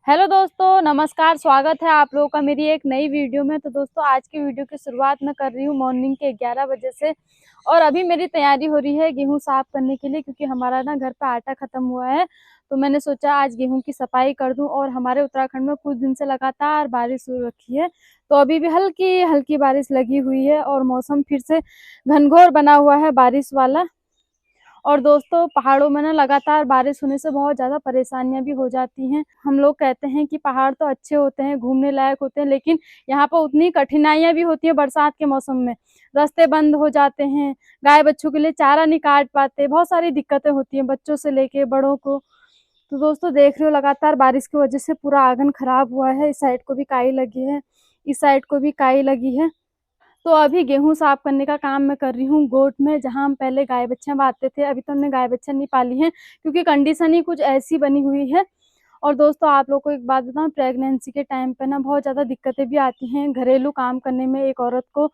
Hello दोस्तों, नमस्कार। स्वागत है आप लोगों का मेरी एक नई वीडियो में। तो दोस्तों, आज की वीडियो की शुरुआत मैं कर रही हूँ मॉर्निंग के 11 बजे से। और अभी मेरी तैयारी हो रही है गेहूं साफ करने के लिए, क्योंकि हमारा ना घर पे आटा खत्म हुआ है। तो मैंने सोचा आज गेहूं की सफाई कर दूं। और हमारे उत्तराखंड में कुछ दिन से लगातार बारिश हो रखी है, तो अभी भी हल्की हल्की बारिश लगी हुई है और मौसम फिर से घनघोर बना हुआ है बारिश वाला। और दोस्तों, पहाड़ों में ना लगातार बारिश होने से बहुत ज़्यादा परेशानियां भी हो जाती हैं। हम लोग कहते हैं कि पहाड़ तो अच्छे होते हैं, घूमने लायक होते हैं, लेकिन यहाँ पर उतनी कठिनाइयां भी होती हैं बरसात के मौसम में। रास्ते बंद हो जाते हैं, गाय बच्चों के लिए चारा नहीं काट पाते, बहुत सारी दिक्कतें होती हैं बच्चों से लेके बड़ों को। तो दोस्तों, देख रहे हो लगातार बारिश की वजह से पूरा आंगन खराब हुआ है। इस साइड को भी काई लगी है, इस साइड को भी काई लगी है। तो अभी गेहूं साफ करने का काम मैं कर रही हूँ गोट में, जहां हम पहले गाय बच्चे बांधते थे। अभी तो हमने गाय बच्चे नहीं पाली हैं, क्योंकि कंडीशन ही कुछ ऐसी बनी हुई है। और दोस्तों, आप लोग को एक बात बताऊं, प्रेगनेंसी के टाइम पे ना बहुत ज़्यादा दिक्कतें भी आती हैं घरेलू काम करने में एक औरत को।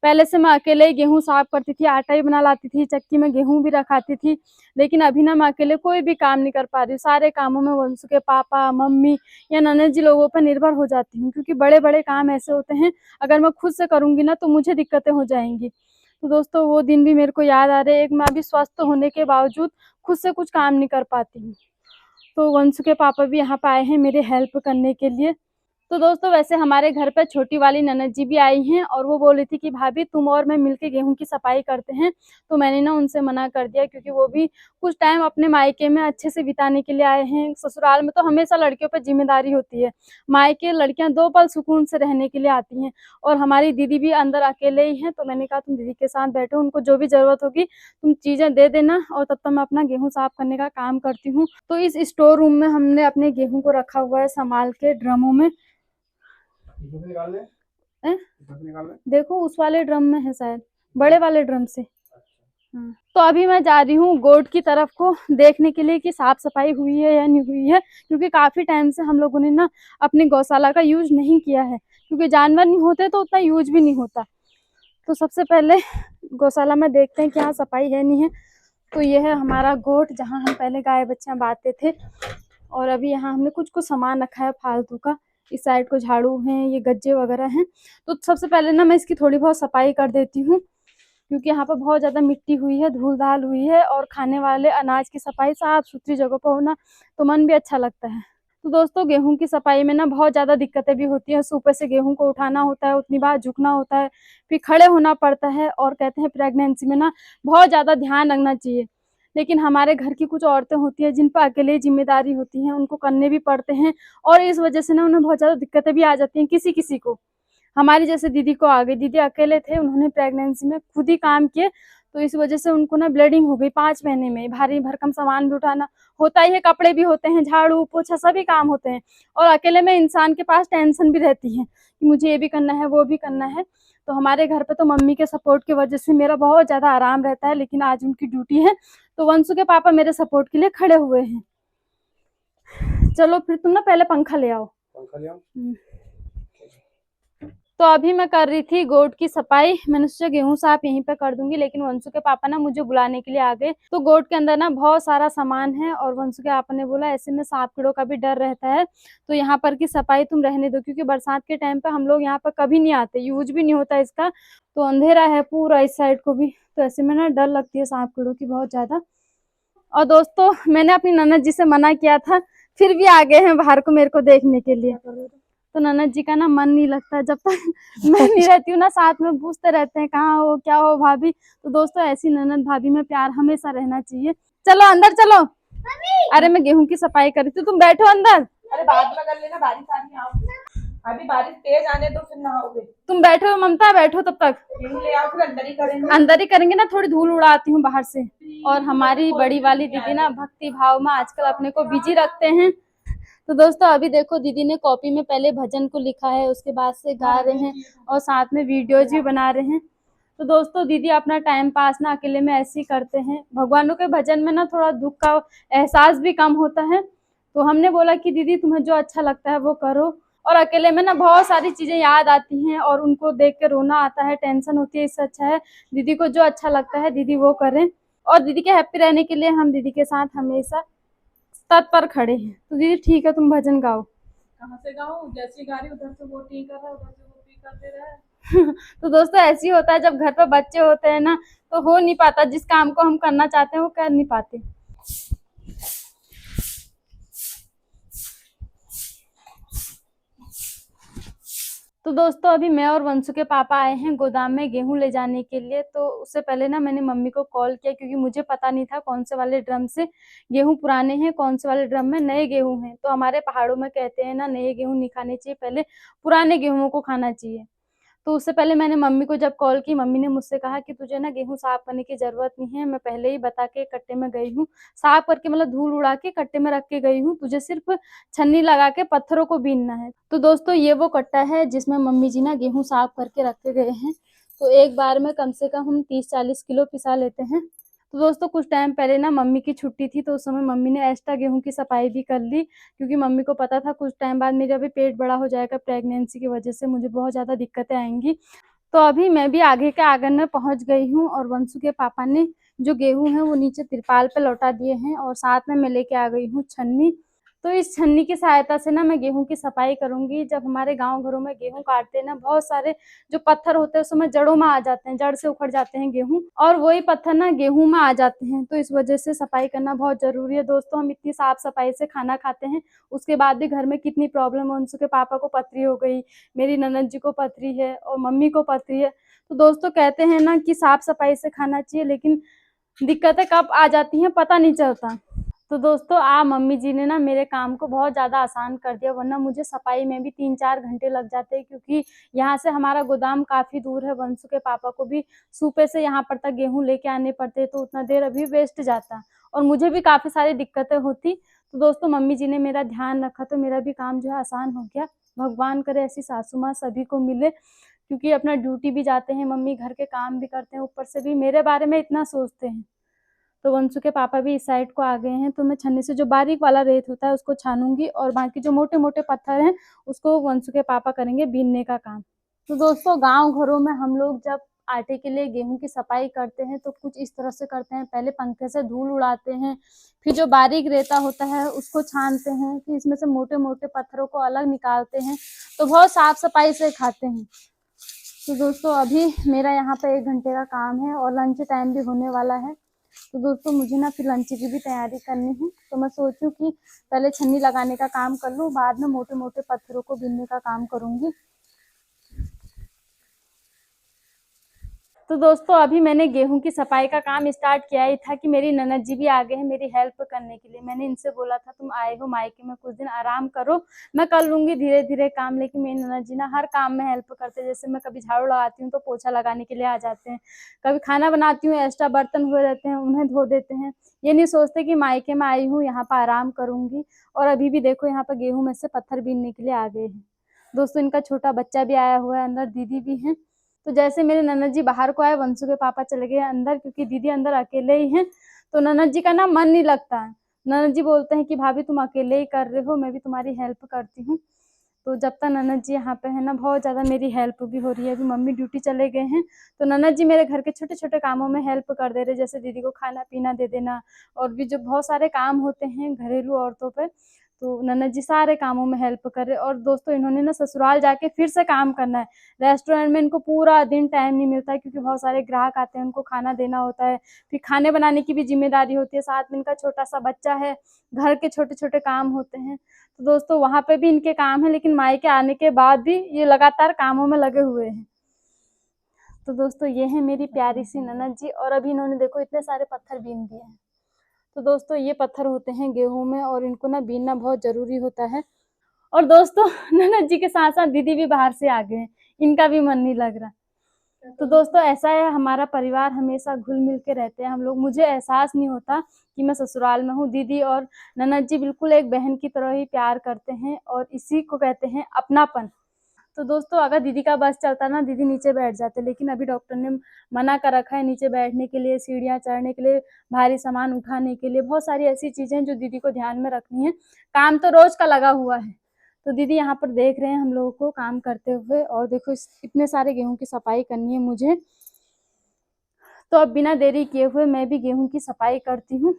पहले से मैं अकेले ही गेहूं साफ करती थी, आटा भी बना लाती थी, चक्की में गेहूं भी रखाती थी। लेकिन अभी ना मैं अकेले कोई भी काम नहीं कर पा रही हूँ। सारे कामों में वंशु के पापा, मम्मी या ननद जी लोगों पर निर्भर हो जाती हूँ, क्योंकि बड़े बड़े काम ऐसे होते हैं, अगर मैं खुद से करूंगी ना तो मुझे दिक्कतें हो जाएंगी। तो दोस्तों, वो दिन भी मेरे को याद आ रहे हैं। एक मैं अभी स्वस्थ होने के बावजूद खुद से कुछ काम नहीं कर पाती हूँ। तो वंशु के पापा भी यहाँ पे आए हैं मेरे हेल्प करने के लिए। तो दोस्तों, वैसे हमारे घर पे छोटी वाली ननद जी भी आई हैं, और वो बोली थी कि भाभी तुम और मैं मिलके गेहूं की सफाई करते हैं। तो मैंने ना उनसे मना कर दिया, क्योंकि वो भी कुछ टाइम अपने मायके में अच्छे से बिताने के लिए आए हैं। ससुराल में तो हमेशा लड़कियों पर जिम्मेदारी होती है, मायके लड़कियां 2 पल सुकून से रहने के लिए आती हैं। और हमारी दीदी भी अंदर अकेले ही हैं, तो मैंने कहा तुम दीदी के साथ बैठो, उनको जो भी जरूरत होगी तुम चीजें दे देना, और तब तक मैं अपना गेहूं साफ करने का काम करती हूँ। तो इस स्टोर रूम में हमने अपने गेहूं को रखा हुआ है संभाल के ड्रमों में। हैं? देखो उस वाले ड्रम में है शायद, बड़े वाले ड्रम से। हाँ। तो अभी मैं जा रही हूँ गोट की तरफ को देखने के लिए कि साफ सफाई हुई है या नहीं हुई है, क्योंकि काफी टाइम से हम लोगों ने ना अपनी गौशाला का यूज नहीं किया है, क्योंकि जानवर नहीं होते तो उतना यूज भी नहीं होता। तो सबसे पहले गौशाला में देखते हैं कि यहाँ सफाई है नहीं है। तो ये है हमारा गोट, जहाँ हम पहले गाय बच्चा बांधते थे। और अभी यहाँ हमने कुछ कुछ सामान रखा है फालतू का। इस साइड को झाड़ू है, ये गज्जे वगैरह हैं। तो सबसे पहले ना मैं इसकी थोड़ी बहुत सफाई कर देती हूँ, क्योंकि यहाँ पर बहुत ज़्यादा मिट्टी हुई है, धूल धाल हुई है। और खाने वाले अनाज की सफाई साफ सुथरी जगह पर होना तो मन भी अच्छा लगता है। तो दोस्तों, गेहूं की सफाई में ना बहुत ज़्यादा दिक्कतें भी होती हैं। सुबह से गेहूं को उठाना होता है, उतनी बार झुकना होता है, फिर खड़े होना पड़ता है। और कहते हैं प्रेगनेंसी में ना बहुत ज़्यादा ध्यान रखना चाहिए। लेकिन हमारे घर की कुछ औरतें होती हैं जिन पर अकेले जिम्मेदारी होती है, उनको करने भी पड़ते हैं। और इस वजह से ना उन्हें बहुत ज़्यादा दिक्कतें भी आ जाती हैं किसी किसी को। हमारी जैसे दीदी को आ गई, दीदी अकेले थे, उन्होंने प्रेगनेंसी में खुद ही काम किए, तो इस वजह से उनको ना ब्लीडिंग हो गई 5 महीने में। भारी भरकम सामान भी उठाना होता ही है, कपड़े भी होते हैं, झाड़ू पोछा सभी काम होते हैं। और अकेले में इंसान के पास टेंशन भी रहती है कि मुझे ये भी करना है वो भी करना है। तो हमारे घर पे तो मम्मी के सपोर्ट की वजह से मेरा बहुत ज्यादा आराम रहता है, लेकिन आज उनकी ड्यूटी है, तो वंशु के पापा मेरे सपोर्ट के लिए खड़े हुए हैं। चलो फिर तुम ना पहले पंखा ले आओ। पंखा ले आओ। तो अभी मैं कर रही थी गोट की सफाई। मैंने सोचा गेहूं साफ यहीं पे कर दूंगी, लेकिन वंशु के पापा ना मुझे बुलाने के लिए आ गए। तो गोट के अंदर ना बहुत सारा सामान है, और वंशु के पापा ने बोला ऐसे में सांप कीड़ों का भी डर रहता है, तो यहाँ पर की सफाई तुम रहने दो, क्योंकि बरसात के टाइम पे हम लोग यहाँ पर कभी नहीं आते, यूज भी नहीं होता इसका। तो अंधेरा है पूरा इस साइड को भी, तो ऐसे में ना डर लगती है सांप कीड़ों की बहुत ज्यादा। और दोस्तों, मैंने अपनी ननद जी से मना किया था, फिर भी आ गए हैं बाहर को मेरे को देखने के लिए। तो ननद जी का ना मन नहीं लगता जब तक मैं नहीं रहती हूँ ना, साथ में पूछते रहते हैं कहाँ हो क्या हो भाभी। तो दोस्तों, ऐसी ननद भाभी में प्यार हमेशा रहना चाहिए। चलो अंदर चलो। अरे मैं गेहूं की सफाई कर रही थी, तुम बैठो अंदर। अरे बाद में कर लेना, बारिश आ रही है। अभी बारिश तेज आने दो फिर नहाओगे। तुम बैठो ममता, बैठो तब तक। ले आओ, फिर अंदर ही करेंगे। अंदर ही करेंगे ना, थोड़ी धूल उड़ाती हूँ बाहर से। और हमारी बड़ी वाली दीदी ना भक्ति भाव में आजकल अपने को बिजी रखते हैं। तो दोस्तों, अभी देखो दीदी ने कॉपी में पहले भजन को लिखा है, उसके बाद से गा रहे हैं, और साथ में वीडियोज भी बना रहे हैं। तो दोस्तों, दीदी अपना टाइम पास ना अकेले में ऐसे ही करते हैं। भगवानों के भजन में ना थोड़ा दुख का एहसास भी कम होता है। तो हमने बोला कि दीदी तुम्हें जो अच्छा लगता है वो करो। और अकेले में ना बहुत सारी चीजें याद आती हैं, और उनको देख के रोना आता है, टेंशन होती है। इससे अच्छा है दीदी को जो अच्छा लगता है दीदी वो करें। और दीदी के हैप्पी रहने के लिए हम दीदी के साथ हमेशा तत्पर खड़े हैं। तो दीदी ठीक है, तुम भजन गाओ। कहाँ से गाऊं? जैसी गा रही उधर से वो टी कर रहा है, उधर से वो टी कर दे रहा है। तो दोस्तों ऐसे ही होता है जब घर पे बच्चे होते हैं ना, तो हो नहीं पाता, जिस काम को हम करना चाहते हैं वो कर नहीं पाते। तो दोस्तों अभी मैं और वंशु के पापा आए हैं गोदाम में गेहूं ले जाने के लिए। तो उससे पहले ना मैंने मम्मी को कॉल किया, क्योंकि मुझे पता नहीं था कौन से वाले ड्रम से गेहूं पुराने हैं, कौन से वाले ड्रम में नए गेहूं हैं। तो हमारे पहाड़ों में कहते हैं ना, नए गेहूं नहीं खाने चाहिए, पहले पुराने गेहूं को खाना चाहिए। तो उससे पहले मैंने मम्मी को जब कॉल की, मम्मी ने मुझसे कहा कि तुझे ना गेहूं साफ करने की जरूरत नहीं है, मैं पहले ही बता के कट्टे में गई हूँ, साफ करके मतलब धूल उड़ा के कट्टे में रख के गई हूँ, तुझे सिर्फ छन्नी लगा के पत्थरों को बीनना है। तो दोस्तों ये वो कट्टा है जिसमें मम्मी जी ना गेहूं साफ करके रख के गए हैं। तो एक बार में कम से कम हम 30-40 किलो पिसा लेते हैं। तो दोस्तों कुछ टाइम पहले ना मम्मी की छुट्टी थी, तो उस समय मम्मी ने एक्स्ट्रा गेहूं की सफाई भी कर ली, क्योंकि मम्मी को पता था कुछ टाइम बाद मेरा भी पेट बड़ा हो जाएगा, प्रेगनेंसी की वजह से मुझे बहुत ज़्यादा दिक्कतें आएंगी। तो अभी मैं भी आगे के आंगन में पहुंच गई हूँ, और वंशु के पापा ने जो गेहूं है वो नीचे तिरपाल पे लौटा दिए हैं, और साथ में मैं लेके आ गई हूँ छन्नी। तो इस छन्नी की सहायता से ना मैं गेहूं की सफाई करूंगी। जब हमारे गांव घरों में गेहूं काटते हैं ना, बहुत सारे जो पत्थर होते हैं उसमें जड़ों में आ जाते हैं, जड़ से उखड़ जाते हैं गेहूं, और वही पत्थर ना गेहूं में आ जाते हैं। तो इस वजह से सफाई करना बहुत जरूरी है दोस्तों। हम इतनी साफ सफाई से खाना खाते हैं, उसके बाद भी घर में कितनी प्रॉब्लम है। उनके पापा को पथरी हो गई, मेरी ननद जी को पथरी है, और मम्मी को पथरी है। तो दोस्तों कहते हैं ना कि साफ सफाई से खाना चाहिए, लेकिन दिक्कतें कब आ जाती हैं पता नहीं चलता। तो दोस्तों मम्मी जी ने ना मेरे काम को बहुत ज़्यादा आसान कर दिया, वरना मुझे सफाई में भी 3-4 घंटे लग जाते हैं, क्योंकि यहाँ से हमारा गोदाम काफ़ी दूर है। वंशु के पापा को भी सूपे से यहाँ पर तक गेहूं लेके आने पड़ते, तो उतना देर अभी वेस्ट जाता, और मुझे भी काफ़ी सारी दिक्कतें होती। तो दोस्तों मम्मी जी ने मेरा ध्यान रखा, तो मेरा भी काम जो है आसान हो गया। भगवान करे ऐसी सासू माँ सभी को मिले, क्योंकि अपना ड्यूटी भी जाते हैं मम्मी, घर के काम भी करते हैं, ऊपर से भी मेरे बारे में इतना सोचते हैं। तो वंशु के पापा भी इस साइड को आ गए हैं। तो मैं छन्नी से जो बारीक वाला रेत होता है उसको छानूंगी, और बाकी जो मोटे मोटे पत्थर हैं उसको वंशु के पापा करेंगे बीनने का काम। तो दोस्तों गांव घरों में हम लोग जब आटे के लिए गेहूं की सफाई करते हैं तो कुछ इस तरह से करते हैं। पहले पंखे से धूल उड़ाते हैं, फिर जो बारीक रेता होता है उसको छानते हैं, फिर इसमें से मोटे मोटे पत्थरों को अलग निकालते हैं, तो बहुत साफ सफाई से खाते हैं। तो दोस्तों अभी मेरा यहाँ पे 1 घंटे का काम है, और लंच टाइम भी होने वाला है। तो दोस्तों मुझे ना फिर लंच की भी तैयारी करनी है, तो मैं सोचूं कि पहले छन्नी लगाने का काम कर लूं, बाद में मोटे मोटे पत्थरों को बीनने का काम करूंगी। तो दोस्तों अभी मैंने गेहूं की सफाई का काम स्टार्ट किया ही था कि मेरी ननद जी भी आ गए हैं मेरी हेल्प करने के लिए। मैंने इनसे बोला था तुम आए हो मायके में, कुछ दिन आराम करो, मैं कर लूंगी धीरे धीरे काम। लेकिन मेरी ननद जी ना हर काम में हेल्प करते हैं। जैसे मैं कभी झाड़ू लगाती हूँ तो पोछा लगाने के लिए आ जाते हैं, कभी खाना बनाती हूँ एक्स्ट्रा बर्तन हुए रहते हैं उन्हें धो देते हैं। ये नहीं सोचते कि मायके में आई हूँ यहाँ पर आराम करूंगी। और अभी भी देखो यहाँ पर गेहूं में से पत्थर बीनने के लिए आ गए हैं। दोस्तों इनका छोटा बच्चा भी आया हुआ है, अंदर दीदी भी है। तो जैसे मेरे ननद जी बाहर को आए, वंशु के पापा चले गए अंदर, क्योंकि दीदी अंदर अकेले ही हैं। तो ननद जी का ना मन नहीं लगता है। ननद जी बोलते हैं कि भाभी तुम अकेले ही कर रहे हो, मैं भी तुम्हारी हेल्प करती हूँ। तो जब तक ननद जी यहाँ पे है ना, बहुत ज्यादा मेरी हेल्प भी हो रही है। अभी मम्मी ड्यूटी चले गए हैं, तो ननद जी मेरे घर के छोटे छोटे कामों में हेल्प कर दे रहे, जैसे दीदी को खाना पीना दे देना, और भी जो बहुत सारे काम होते हैं घरेलू औरतों पे, तो ननद जी सारे कामों में हेल्प कर रहे। और दोस्तों इन्होंने ना ससुराल जाके फिर से काम करना है। रेस्टोरेंट में इनको पूरा दिन टाइम नहीं मिलता है, क्योंकि बहुत सारे ग्राहक आते हैं, उनको खाना देना होता है, फिर खाने बनाने की भी जिम्मेदारी होती है, साथ में इनका छोटा सा बच्चा है, घर के छोटे छोटे काम होते हैं। तो दोस्तों वहां पे भी इनके काम है, लेकिन मायके आने के बाद भी ये लगातार कामों में लगे हुए हैं। तो दोस्तों ये है मेरी प्यारी सी ननद जी, और अभी इन्होंने देखो इतने सारे पत्थर बीन दिए हैं। तो दोस्तों ये पत्थर होते हैं गेहूं में, और इनको ना बीनना बहुत जरूरी होता है। और दोस्तों ननद जी के साथ साथ दीदी भी बाहर से आ गए हैं, इनका भी मन नहीं लग रहा। तो दोस्तों ऐसा है, हमारा परिवार हमेशा घुल मिल के रहते हैं हम लोग। मुझे एहसास नहीं होता कि मैं ससुराल में हूँ। दीदी और ननद जी बिल्कुल एक बहन की तरह ही प्यार करते हैं, और इसी को कहते हैं अपनापन। तो दोस्तों अगर दीदी का बस चलता ना, दीदी नीचे बैठ जाते, लेकिन अभी डॉक्टर ने मना कर रखा है नीचे बैठने के लिए, सीढ़ियाँ चढ़ने के लिए, भारी सामान उठाने के लिए, बहुत सारी ऐसी चीजें जो दीदी को ध्यान में रखनी है। काम तो रोज का लगा हुआ है। तो दीदी यहाँ पर देख रहे हैं हम लोगों को काम करते हुए, और देखो इतने सारे गेहूं की सफाई करनी है मुझे। तो अब बिना देरी किए हुए मैं भी गेहूं की सफाई करती हूँ।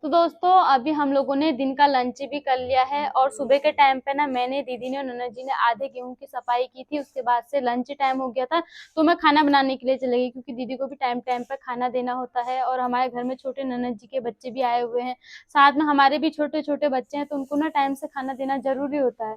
तो दोस्तों अभी हम लोगों ने दिन का लंच भी कर लिया है और सुबह के टाइम पे ना मैंने, दीदी ने और ननद जी ने आधे गेहूं की सफाई की थी। उसके बाद से लंच टाइम हो गया था तो मैं खाना बनाने के लिए चली गई, क्योंकि दीदी को भी टाइम टाइम पे खाना देना होता है और हमारे घर में छोटे ननद जी के बच्चे भी आए हुए हैं, साथ में हमारे भी छोटे छोटे बच्चे हैं, तो उनको ना टाइम से खाना देना जरूरी होता है।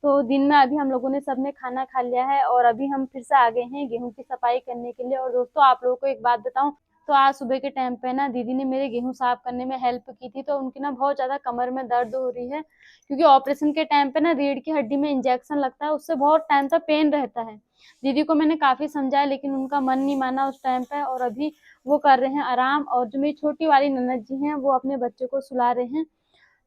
तो दिन में अभी हम लोगों ने सबने खाना खा लिया है और अभी हम फिर से आ गए हैं गेहूं की सफाई करने के लिए। और दोस्तों आप लोगों को एक बात बताऊं, तो आज सुबह के टाइम पे ना दीदी ने मेरे गेहूं साफ करने में हेल्प की थी, तो उनकी ना बहुत ज्यादा कमर में दर्द हो रही है, क्योंकि ऑपरेशन के टाइम पे ना रीढ़ की हड्डी में इंजेक्शन लगता है, उससे बहुत टाइम तक पेन रहता है। दीदी को मैंने काफी समझाया लेकिन उनका मन नहीं माना उस टाइम पे, और अभी वो कर रहे हैं आराम। और जो मेरी छोटी वाली ननद जी हैं वो अपने बच्चे को सुला रहे हैं।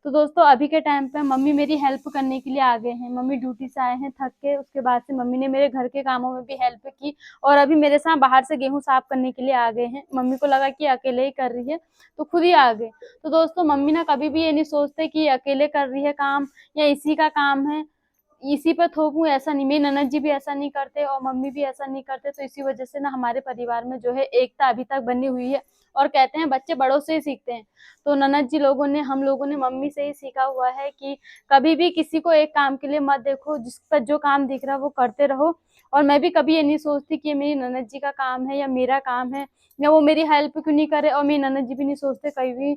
तो दोस्तों अभी के टाइम पे मम्मी मेरी हेल्प करने के लिए आ गए हैं। मम्मी ड्यूटी से आए हैं थक के, उसके बाद से मम्मी ने मेरे घर के कामों में भी हेल्प की और अभी मेरे साथ बाहर से गेहूं साफ करने के लिए आ गए हैं। मम्मी को लगा कि अकेले ही कर रही है तो खुद ही आ गए। तो दोस्तों मम्मी ना कभी भी ये नहीं सोचते कि अकेले कर रही है काम या इसी का काम है, इसी पे थोपूं, ऐसा नहीं। मेरी ननद जी भी ऐसा नहीं करते और मम्मी भी ऐसा नहीं करते, तो इसी वजह से ना हमारे परिवार में जो है एकता अभी तक बनी हुई है। और कहते हैं बच्चे बड़ों से ही सीखते हैं, तो ननद जी लोगों ने, हम लोगों ने मम्मी से ही सीखा हुआ है कि कभी भी किसी को एक काम के लिए मत देखो, जिस पर जो काम दिख रहा है वो करते रहो। और मैं भी कभी ये नहीं सोचती कि ये मेरी ननद जी का काम है या मेरा काम है या वो मेरी हेल्प क्यों नहीं करे, और मेरी ननद जी भी नहीं सोचते कभी भी,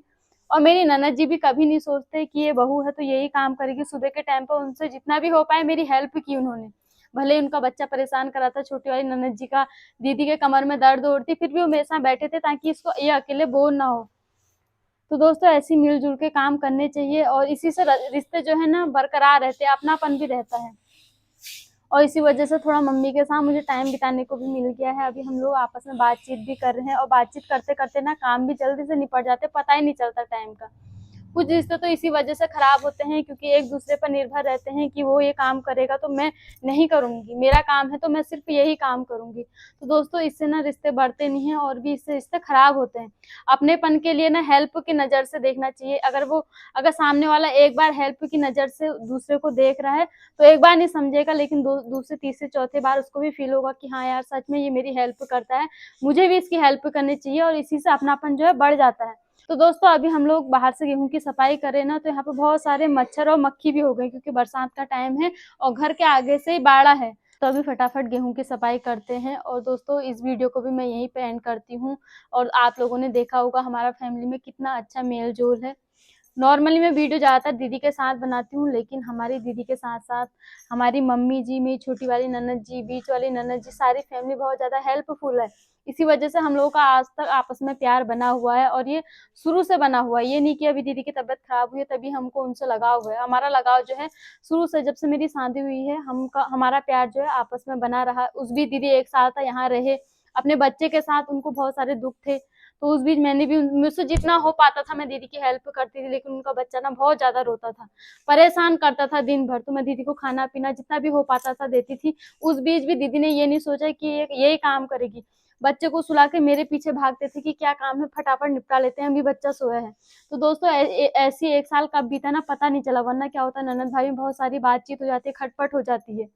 और मेरी ननद जी भी कभी नहीं सोचते कि ये बहू है तो यही काम करेगी। सुबह के टाइम पर उनसे जितना भी हो पाए मेरी हेल्प की उन्होंने, भले ही उनका बच्चा परेशान करा था, छोटी वाली ननद जी का, दीदी के कमर में दर्द हो रही थी, फिर भी वो मेरे साथ बैठे थे ताकि इसको ये अकेले बोर ना हो। तो दोस्तों ऐसे मिलजुल के काम करने चाहिए और इसी से रिश्ते जो है ना बरकरार रहते हैं, अपनापन भी रहता है। और इसी वजह से थोड़ा मम्मी के साथ मुझे टाइम बिताने को भी मिल गया है। अभी हम लोग आपस में बातचीत भी कर रहे हैं और बातचीत करते करते ना काम भी जल्दी से निपट जाते, पता ही नहीं चलता टाइम का। कुछ रिश्ते तो इसी वजह से खराब होते हैं क्योंकि एक दूसरे पर निर्भर रहते हैं कि वो ये काम करेगा तो मैं नहीं करूंगी, मेरा काम है तो मैं सिर्फ यही काम करूंगी। तो दोस्तों इससे ना रिश्ते बढ़ते नहीं हैं और भी इससे रिश्ते खराब होते हैं। अपनेपन के लिए ना हेल्प की नजर से देखना चाहिए। अगर सामने वाला एक बार हेल्प की नजर से दूसरे को देख रहा है तो एक बार नहीं समझेगा, लेकिन दूसरे तीसरे चौथे बार उसको भी फील होगा कि हाँ यार सच में ये मेरी हेल्प करता है, मुझे भी इसकी हेल्प करनी चाहिए, और इसी से अपनापन जो है बढ़ जाता है। तो दोस्तों अभी हम लोग बाहर से गेहूं की सफाई करें ना, तो यहाँ पे बहुत सारे मच्छर और मक्खी भी हो गए क्योंकि बरसात का टाइम है और घर के आगे से ही बाड़ा है। तो अभी फटाफट गेहूं की सफाई करते हैं। और दोस्तों इस वीडियो को भी मैं यहीं पे एंड करती हूँ। और आप लोगों ने देखा होगा हमारा फैमिली में कितना अच्छा मेल जोल है। नॉर्मली मैं वीडियो ज़्यादातर दीदी के साथ बनाती हूँ, लेकिन हमारी दीदी के साथ साथ हमारी मम्मी जी, मेरी छोटी वाली ननद जी, बीच वाली ननद जी, सारी फैमिली बहुत ज़्यादा हेल्पफुल है। इसी वजह से हम लोगों का आज तक आपस में प्यार बना हुआ है और ये शुरू से बना हुआ है। ये नहीं कि अभी दीदी की तबीयत खराब हुई है तभी हमको उनसे लगाव हुआ है। हमारा लगाव जो है शुरू से, जब से मेरी शादी हुई है, हमारा प्यार जो है आपस में बना रहा। उस भी दीदी 1 साल तक यहाँ रहे अपने बच्चे के साथ, उनको बहुत सारे दुख थे, तो उस बीच मैंने भी मुझसे जितना हो पाता था मैं दीदी की हेल्प करती थी, लेकिन उनका बच्चा ना बहुत ज्यादा रोता था, परेशान करता था दिन भर, तो मैं दीदी को खाना पीना जितना भी हो पाता था देती थी। उस बीच भी दीदी ने ये नहीं सोचा कि यही काम करेगी, बच्चे को सुला के मेरे पीछे भागते थे कि क्या काम है फटाफट निपटा लेते हैं, अभी बच्चा सोया है। तो दोस्तों ऐसी 1 साल कब बीता ना पता नहीं चला, वरना क्या होता ननद भाई में बहुत सारी बातचीत हो जाती है, खटपट हो जाती है।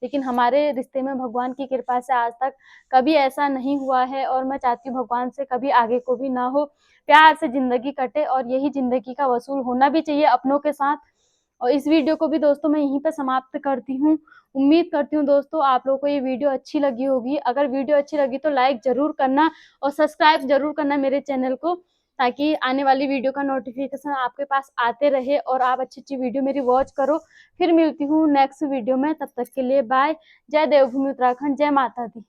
लेकिन हमारे रिश्ते में भगवान की कृपा से आज तक कभी ऐसा नहीं हुआ है और मैं चाहती हूँ भगवान से कभी आगे को भी ना हो, प्यार से जिंदगी कटे और यही जिंदगी का वसूल होना भी चाहिए अपनों के साथ। और इस वीडियो को भी दोस्तों मैं यहीं पे समाप्त करती हूँ। उम्मीद करती हूँ दोस्तों आप लोगों को ये वीडियो अच्छी लगी होगी। अगर वीडियो अच्छी लगी तो लाइक जरूर करना और सब्सक्राइब जरूर करना मेरे चैनल को, ताकि आने वाली वीडियो का नोटिफिकेशन आपके पास आते रहे और आप अच्छी अच्छी वीडियो मेरी वॉच करो। फिर मिलती हूँ नेक्स्ट वीडियो में, तब तक के लिए बाय। जय देवभूमि उत्तराखंड, जय माता दी।